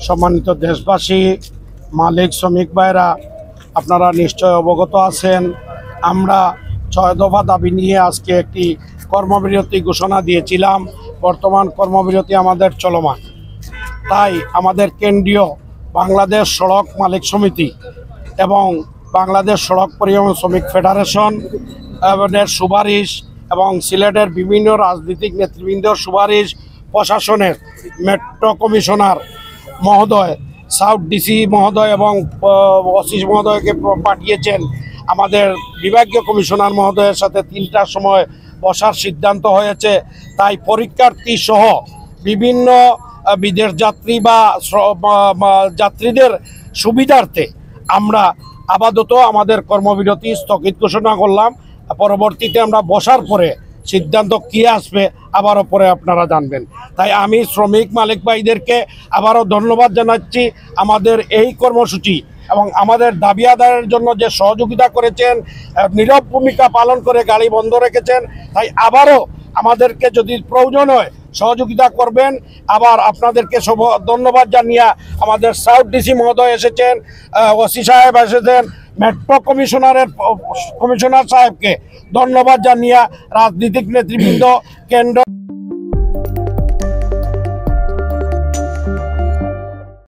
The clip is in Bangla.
সম্মানিত দেশবাসী, মালিক শ্রমিক ভাইরা, আপনারা নিশ্চয় অবগত আছেন। আমরা 6 দফা দাবি নিয়ে আজকে একটি কর্মবিরতি ঘোষণা দিয়েছিলাম। বর্তমান কর্মবিরতি আমাদের চলমান। তাই আমাদের কেন্দ্রীয় বাংলাদেশ সড়ক মালিক সমিতি এবং বাংলাদেশ সড়ক পরিবহন শ্রমিক ফেডারেশন এর সুপারিশ এবং সিলেটের বিভিন্ন রাজনৈতিক নেতৃবৃন্দর সুপারিশ, প্রশাসনের মেট্রো কমিশনার মহোদয়, সাউথ ডিসি মহোদয় এবং ওসি মহোদয়কে পাঠিয়েছেন। আমাদের বিভাগীয় কমিশনার মহোদয়ের সাথে 3টার সময় বসার সিদ্ধান্ত হয়েছে। তাই পরীক্ষার্থী সহ বিভিন্ন বিদেশ যাত্রী বা যাত্রীদের সুবিধার্থে আমরা আপাতত আমাদের কর্মবিরতি স্থগিত ঘোষণা করলাম। পরবর্তীতে আমরা বসার পরে সিদ্ধান্ত কী আসবে আবারও পরে আপনারা জানবেন। তাই আমি শ্রমিক মালিক ভাইদেরকে আবারও ধন্যবাদ জানাচ্ছি। আমাদের এই কর্মসূচি এবং আমাদের দাবি আদায়ের জন্য যে সহযোগিতা করেছেন, নীরব ভূমিকা পালন করে গাড়ি বন্ধ রেখেছেন, তাই আবারও আমাদেরকে যদি প্রয়োজন হয় সহযোগিতা করবেন। আবার আপনাদেরকে ধন্যবাদ জানিয়ে আমাদের সাউথ ডিসি মহোদয় এসেছেন, ওসি সাহেব এসেছেন, মেট্রো কমিশনার সাহেবকে ধন্যবাদ জানিয়ে রাজনৈতিক নেতৃবৃন্দ, কেন্দ্র